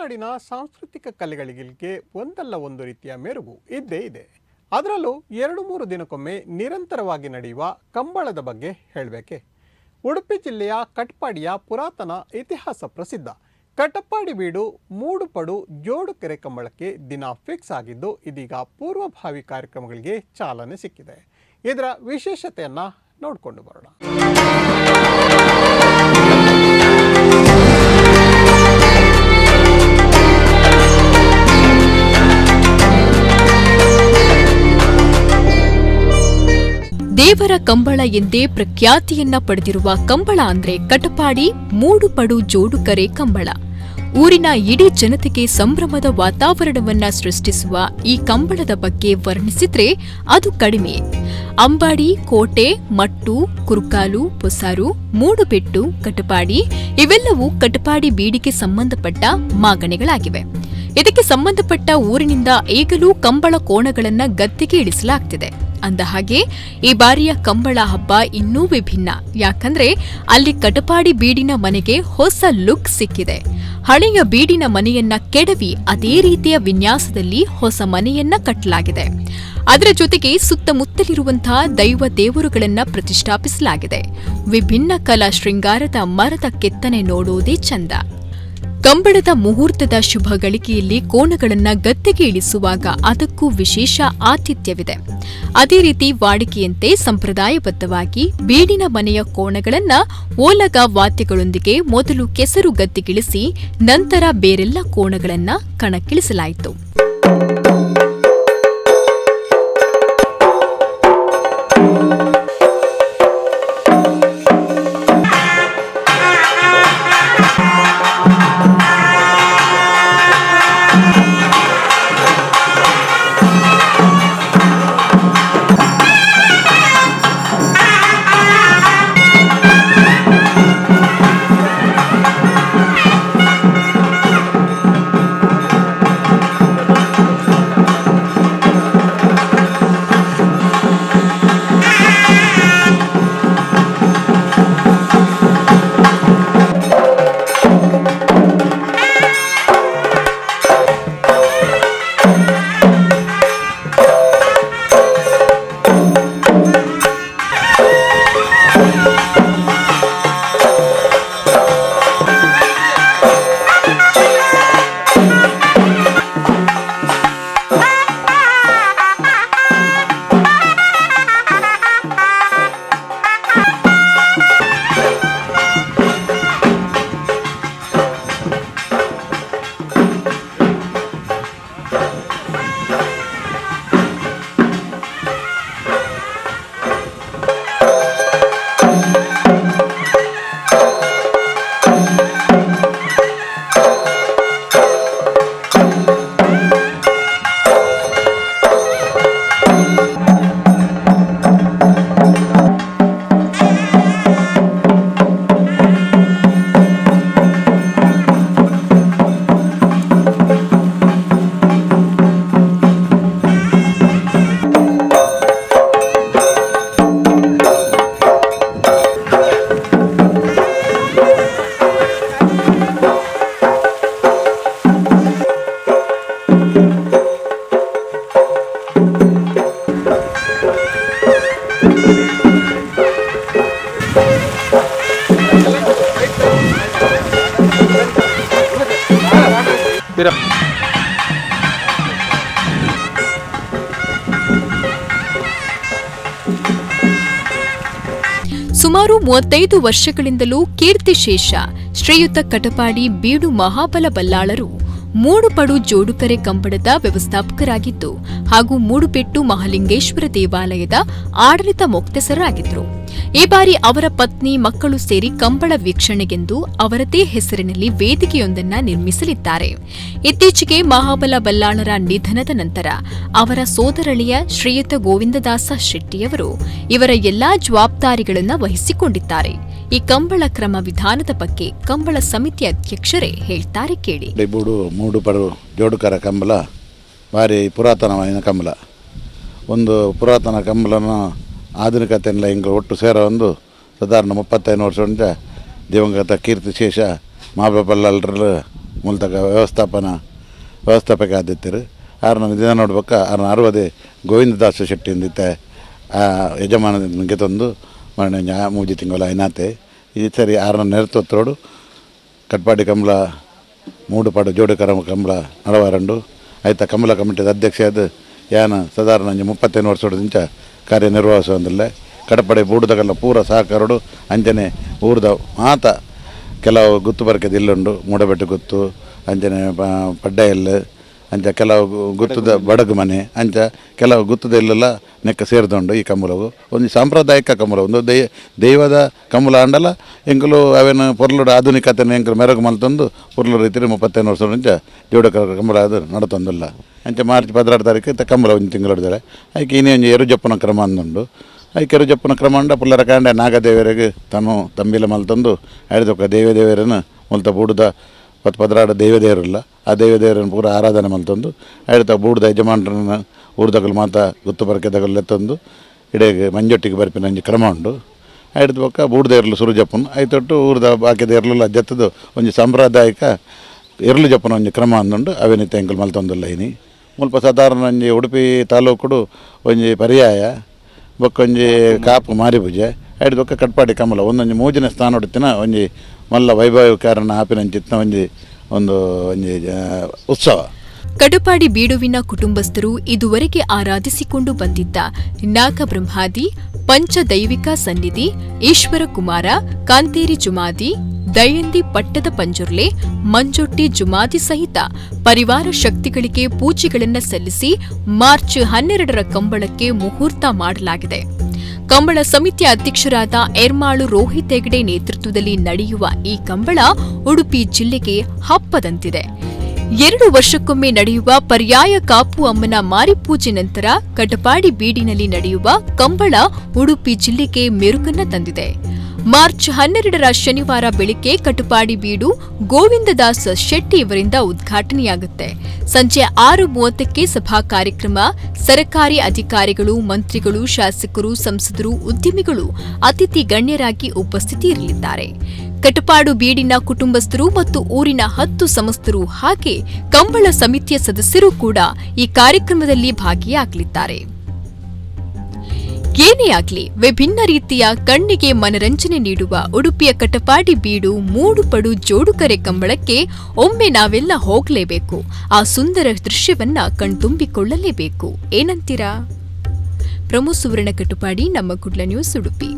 ಮಲೆನಾಡಿನ ಸಾಂಸ್ಕೃತಿಕ ಕಲೆಗಳಿಗೆ ಒಂದಲ್ಲ ಒಂದು ರೀತಿಯ ಮೆರುಗು ಇದ್ದೇ ಇದೆ. ಅದರಲ್ಲೂ 2-3 ದಿನಕ್ಕೊಮ್ಮೆ ನಿರಂತರವಾಗಿ ನಡೆಯುವ ಕಂಬಳದ ಬಗ್ಗೆ ಹೇಳಬೇಕೆ? ಉಡುಪಿ ಜಿಲ್ಲೆಯ ಕಟ್ಪಾಡಿಯ ಪುರಾತನ ಇತಿಹಾಸ ಪ್ರಸಿದ್ಧ ಕಟಪಾಡಿ ಬೀಡು ಮೂಡುಪಡು ಜೋಡುಕೆರೆ ಕಂಬಳಕ್ಕೆ ದಿನ ಫಿಕ್ಸ್ ಆಗಿದ್ದು, ಇದೀಗ ಪೂರ್ವಭಾವಿ ಕಾರ್ಯಕ್ರಮಗಳಿಗೆ ಚಾಲನೆ ಸಿಕ್ಕಿದೆ. ಇದರ ವಿಶೇಷತೆಯನ್ನು ನೋಡಿಕೊಂಡು ಬರೋಣ. ದೇವರ ಕಂಬಳ ಎಂದೇ ಪ್ರಖ್ಯಾತಿಯನ್ನ ಪಡೆದಿರುವ ಕಂಬಳ ಅಂದ್ರೆ ಕಟಪಾಡಿ ಮೂಡುಪಡು ಜೋಡುಕರೆ ಕಂಬಳ. ಊರಿನ ಇಡೀ ಜನತೆಗೆ ಸಂಭ್ರಮದ ವಾತಾವರಣವನ್ನ ಸೃಷ್ಟಿಸುವ ಈ ಕಂಬಳದ ಬಗ್ಗೆ ವರ್ಣಿಸಿದ್ರೆ ಅದು ಕಡಿಮೆ. ಅಂಬಾಡಿ, ಕೋಟೆ, ಮಟ್ಟು, ಕುರುಕಾಲು, ಪೊಸಾರು, ಮೂಡುಬೆಟ್ಟು, ಕಟಪಾಡಿ ಇವೆಲ್ಲವೂ ಕಟಪಾಡಿ ಬೀಡಿಗೆ ಸಂಬಂಧಪಟ್ಟ ಮಾಗಣೆಗಳಾಗಿವೆ. ಇದಕ್ಕೆ ಸಂಬಂಧಪಟ್ಟ ಊರಿನಿಂದ ಈಗಲೂ ಕಂಬಳ ಕೋಣಗಳನ್ನ ಗದ್ದೆಗೆ ಇಳಿಸಲಾಗ್ತಿದೆ. ಅಂದಹಾಗೆ ಈ ಬಾರಿಯ ಕಂಬಳ ಹಬ್ಬ ಇನ್ನೂ ವಿಭಿನ್ನ. ಯಾಕಂದ್ರೆ ಅಲ್ಲಿ ಕಟಪಾಡಿ ಬೀಡಿನ ಮನೆಗೆ ಹೊಸ ಲುಕ್ ಸಿಕ್ಕಿದೆ. ಹಳೆಯ ಬೀಡಿನ ಮನೆಯನ್ನ ಕೆಡವಿ ಅದೇ ರೀತಿಯ ವಿನ್ಯಾಸದಲ್ಲಿ ಹೊಸ ಮನೆಯನ್ನ ಕಟ್ಟಲಾಗಿದೆ. ಅದರ ಜೊತೆಗೆ ಸುತ್ತಮುತ್ತಲಿರುವಂತಹ ದೈವ ದೇವರುಗಳನ್ನ ಪ್ರತಿಷ್ಠಾಪಿಸಲಾಗಿದೆ. ವಿಭಿನ್ನ ಕಲಾ ಶೃಂಗಾರದ ಮರದ ಕೆತ್ತನೆ ನೋಡೋದೇ ಚಂದ. ಕಂಬಳದ ಮುಹೂರ್ತದ ಶುಭ ಗಳಿಗೆಯಲ್ಲಿ ಕೋಣಗಳನ್ನ ಗದ್ದೆಗೆ ಇಳಿಸುವಾಗ ಅದಕ್ಕೂ ವಿಶೇಷ ಆತಿಥ್ಯವಿದೆ. ಅದೇ ರೀತಿ ವಾಡಿಕೆಯಂತೆ ಸಂಪ್ರದಾಯಬದ್ಧವಾಗಿ ಬೀಡಿನ ಮನೆಯ ಕೋಣಗಳನ್ನ ಓಲಗ ವಾದ್ಯಗಳೊಂದಿಗೆ ಮೊದಲು ಕೆಸರು ಗದ್ದೆಗಿಳಿಸಿ ನಂತರ ಬೇರೆಲ್ಲ ಕೋಣಗಳನ್ನ ಕಣಕ್ಕಿಳಿಸಲಾಯಿತು. ಸುಮಾರು 35 ವರ್ಷಗಳಿಂದಲೂ ಕೀರ್ತಿಶೇಷ ಶ್ರೀಯುತ ಕಟಪಾಡಿ ಬೀಡು ಮಹಾಬಲ ಬಲ್ಲಾಳರು ಮೂಡುಪಡು ಜೋಡುಕರೆ ಕಂಬಳದ ವ್ಯವಸ್ಥಾಪಕರಾಗಿದ್ದು ಹಾಗೂ ಮೂಡುಬೆಟ್ಟು ಮಹಾಲಿಂಗೇಶ್ವರ ದೇವಾಲಯದ ಆಡಳಿತ ಮೊಕ್ತೇಸರಾಗಿದ್ದರು. ಈ ಬಾರಿ ಅವರ ಪತ್ನಿ ಮಕ್ಕಳು ಸೇರಿ ಕಂಬಳ ವೀಕ್ಷಣೆಗೆಂದು ಅವರದೇ ಹೆಸರಿನಲ್ಲಿ ವೇದಿಕೆಯೊಂದನ್ನು ನಿರ್ಮಿಸಲಿದ್ದಾರೆ. ಇತ್ತೀಚೆಗೆ ಮಹಾಬಲ ಬಲ್ಲಾಳರ ನಿಧನದ ನಂತರ ಅವರ ಸೋದರಳಿಯ ಶ್ರೀಯುತ ಗೋವಿಂದದಾಸ ಶೆಟ್ಟಿಯವರು ಇವರ ಎಲ್ಲಾ ಜವಾಬ್ದಾರಿಗಳನ್ನು ವಹಿಸಿಕೊಂಡಿದ್ದಾರೆ. ಈ ಕಂಬಳ ಕ್ರಮ ವಿಧಾನದ ಬಗ್ಗೆ ಕಂಬಳ ಸಮಿತಿ ಅಧ್ಯಕ್ಷರೇ ಹೇಳ್ತಾರೆ, ಕೇಳಿ. ಮೂಡುಪಡು ಜೋಡುಕರ ಕಂಬಳ ಭಾರಿ ಪುರಾತನವಾದ ಕಂಬಳ. ಒಂದು ಪುರಾತನ ಕಂಬಳನ ಆಧುನಿಕತೆಯಲ್ಲ ಹಿಂಗೆ ಒಟ್ಟು ಸೇರ ಒಂದು ಸಾಧಾರಣ 35 ವರ್ಷ ಉಂಟೆ ದಿವಂಗತ ಕೀರ್ತಿಶೇಷ ಮಹಾಬಲ ಬಲ್ಲಾಳರ ಮೂಲತಕ ವ್ಯವಸ್ಥಾಪಕ ಆದಿತ್ಯರು ಆರನ ದಿನ ನೋಡ್ಬೇಕು ಆರನ 60 ಗೋವಿಂದದಾಸ ಶೆಟ್ಟಿ ಅಂದಿತ್ತೆ ಯಜಮಾನನಿಗೆ ತಂದು ಮಣ್ಣ 3 ತಿಂಗಳ ಐನಾತೆ ಈ ಸರಿ ಆರನ ನೇತೃತ್ವೋಡು ಕಟ್ಪಾಡಿ ಕಂಬಳ 3 ಪಾಡು ಜೋಡು ಕಂಬಳ ನಡವಾರಂಡು ಆಯ್ತಾ ಕಂಬಳ ಕಮಿಟಿದ ಅಧ್ಯಕ್ಷ ಯಾನ ಸಾಧಾರಣ 35 ವರ್ಷದಿಂದ ಕಾರ್ಯನಿರ್ವಹಿಸೋದಿಲ್ಲ ಕಡಪಡೆ ಬೂಡದಾಗೆಲ್ಲ ಪೂರ ಸಹಕಾರಡು ಅಂಜನೆ ಊರ್ದ ಮಾತ ಕೆಲವು ಗುತ್ತು ಬರ್ಕೆದ ಇಲ್ಲುಂಡು ಮೂಡಬೆಟ್ಟು ಗುತ್ತು ಅಂಜನೆ ಪಡ್ಡೆಯಲ್ಲು ಅಂಚ ಕೆಲವು ಗುತ್ತದ ಬಡಗು ಮನೆ ಅಂಚ ಕೆಲವು ಗುತ್ತದ ಇಲ್ಲೆಲ್ಲ ನೆಕ್ಕ ಸೇರಿದುಂಡು ಈ ಕಂಬಳವು ಒಂದು ಸಾಂಪ್ರದಾಯಿಕ ಕಂಬಳ ಒಂದು ದೈವದ ಕಂಬಳ ಅಂಡಲ ಎಂಕಲು ಅವೇನು ಪೊರ್ಲುಡು ಆಧುನಿಕತೆಯನ್ನು ಎಂಕಲು ಮೆರಗು ಮಲ್ತಂದು ಪೊರ್ಲು ರೀತಿ 35 ವರ್ಷದಿಂದ ಜೋಡಕ ಕಂಬಳ ಅದು ನಡತಂದಿಲ್ಲ ಅಂಚೆ ಮಾರ್ಚ್ 16 ತಾರೀಕು ಕಂಬಳ ಒಂದು ತಿಂಗಳು ಹಿಡಿದಾರೆ ಅದಕ್ಕೆ ಇನ್ನೇ ಒಂದು ಎರುಜಪ್ಪನ ಕ್ರಮ ಅಂದುಂಡು ಅದಕ್ಕೆ ಎರುಜಪ್ಪನ ಕ್ರಮ ಅಂಡ ಪುಲ್ಲರ ಕಾಂಡೆ ನಾಗದೇವರಿಗೆ ತಾನು ತಂಬಿಲ ಮಲ್ತಂದು ಹಿಡಿದೊಕ್ಕ ದೇವರನ್ನು ಮುಲ್ತ ಬೂಡದ ಪದ್ರಾಡ ದೇವದೇವರಿಲ್ಲ ಆ ದೇವದೇವರನ್ನು ಪೂರ ಆರಾಧನೆ ಮಲ್ತಂದು ಹಿಡಿದ ಬೂಡದ ಯಜಮಾನರನ್ನು ಊರ್ದಗಲು ಮಾತ ಗುತ್ತು ಬರ್ಕೆದಗಲು ಎತ್ತಂದು ಇಡೆಗೆ ಮಂಜೊಟ್ಟಿಗೆ ಬರ್ಪಿನ ಅಂಜಿ ಕ್ರಮ ಉಂಡು ಹಿಡಿದ ಪಕ್ಕ ಬೂಡದೇವರ್ಲು ಸುರುಜಪ್ಪನ ಐತೊಟ್ಟು ಊರ್ದ ಬಾಕಿ ದೇವರ್ಲೆಲ್ಲ ಜತ್ತದು ಒಂದು ಸಾಂಪ್ರದಾಯಿಕ ಎರಲು ಜಪ್ಪನ ಒಂದು ಕ್ರಮ ಅಂದುಂಡು ಅವೇನಿತ್ತು ಎಂಕಲ್ ಮಲ್ತಂದಿಲ್ಲ ಇನಿ ಮುಲ್ಪ ಸಾಧಾರಣ ಒಂಜಿ ಉಡುಪಿ ತಾಲೂಕುಡು ಒಂಜಿ ಪರ್ಯಾಯ ಬೊಕ್ಕೊಂಜಿ ಕಾಪು ಮಾರಿಪೂಜೆ ಹಿಡಿದ ಬೊಕ್ಕ ಕಟ್ಪಾಡಿ ಕಂಬಳ ಒಂದೊಂದು 3ನೇ ಸ್ಥಾನ ಹೊಡಿತಿನ ಒಂಜಿ ಮಲ್ಲ ವೈಭವೀಕರಣ ಆಪಿನಂಚಿತ್ತಿನ ಒಂದು ಉತ್ಸವ. ಕಟಪಾಡಿ ಬೀಡುವಿನ ಕುಟುಂಬಸ್ಥರು ಇದುವರೆಗೆ ಆರಾಧಿಸಿಕೊಂಡು ಬಂದಿದ್ದ ನಾಗಬ್ರಹ್ಮಾದಿ, ಪಂಚದೈವಿಕ ಸನ್ನಿಧಿ, ಈಶ್ವರ ಕುಮಾರ, ಕಾಂತೇರಿ ಜುಮಾದಿ, ದಯಂದಿ ಪಟ್ಟದ ಪಂಜುರ್ಲೆ, ಮಂಜೊಟ್ಟಿ ಜುಮಾದಿ ಸಹಿತ ಪರಿವಾರ ಶಕ್ತಿಗಳಿಗೆ ಪೂಜೆಗಳನ್ನು ಸಲ್ಲಿಸಿ ಮಾರ್ಚ್ 12ರ ಕಂಬಳಕ್ಕೆ ಮುಹೂರ್ತ ಮಾಡಲಾಗಿದೆ. ಕಂಬಳ ಸಮಿತಿಯ ಅಧ್ಯಕ್ಷರಾದ ಎರ್ಮಾಳು ರೋಹಿತ್ ಹೆಗಡೆ ನೇತೃತ್ವದಲ್ಲಿ ನಡೆಯುವ ಈ ಕಂಬಳ ಉಡುಪಿ ಜಿಲ್ಲೆಗೆ ಹಬ್ಬದಂತಿದೆ. 2 ವರ್ಷಕ್ಕೊಮ್ಮೆ ನಡೆಯುವ ಪರ್ಯಾಯ ಕಾಪು ಅಮ್ಮನ ಮಾರಿಪೂಜೆ ನಂತರ ಕಟಪಾಡಿ ಬೀಡಿನಲ್ಲಿ ನಡೆಯುವ ಕಂಬಳ ಉಡುಪಿ ಜಿಲ್ಲೆಗೆ ಮೆರುಗನ್ನ ತಂದಿದೆ. ಮಾರ್ಚ್ 12ರ ಶನಿವಾರ ಬೆಳಿಗ್ಗೆ ಕಟಪಾಡಿ ಬೀಡು ಗೋವಿಂದದಾಸ್ ಶೆಟ್ಟಿ ಇವರಿಂದ ಉದ್ಘಾಟನೆಯಾಗುತ್ತೆ. ಸಂಜೆ 6:30ಕ್ಕೆ ಸಭಾ ಕಾರ್ಯಕ್ರಮ. ಸರ್ಕಾರಿ ಅಧಿಕಾರಿಗಳು, ಮಂತ್ರಿಗಳು, ಶಾಸಕರು, ಸಂಸದರು, ಉದ್ಯಮಿಗಳು ಅತಿಥಿ ಗಣ್ಯರಾಗಿ ಉಪಸ್ಥಿತಿಯಿರಲಿದ್ದಾರೆ. ಕಟಪಾಡು ಬೀಡಿನ ಕುಟುಂಬಸ್ಥರು ಮತ್ತು ಊರಿನ 10 ಸಂಸ್ಥರು ಹಾಗೆ ಕಂಬಳ ಸಮಿತಿಯ ಸದಸ್ಯರು ಕೂಡ ಈ ಕಾರ್ಯಕ್ರಮದಲ್ಲಿ ಭಾಗಿಯಾಗಲಿದ್ದಾರೆ. ಏನೇ ಆಗಲಿ, ವಿಭಿನ್ನ ರೀತಿಯ ಕಣ್ಣಿಗೆ ಮನರಂಜನೆ ನೀಡುವ ಉಡುಪಿಯ ಕಟಪಾಡಿ ಬೀಡು 3 ಪಡು ಜೋಡುಕರೆ ಕಂಬಳಕ್ಕೆ ಒಮ್ಮೆ ನಾವೆಲ್ಲ ಹೋಗಲೇಬೇಕು. ಆ ಸುಂದರ ದೃಶ್ಯವನ್ನ ಕಣ್ತುಂಬಿಕೊಳ್ಳಲೇಬೇಕು. ಏನಂತೀರಾ? ಪ್ರಮೋ ಸುವರ್ಣ ಕಟಪಾಡಿ, ನಮ್ಮ ಕುಡ್ಲ ನ್ಯೂಸ್, ಉಡುಪಿ.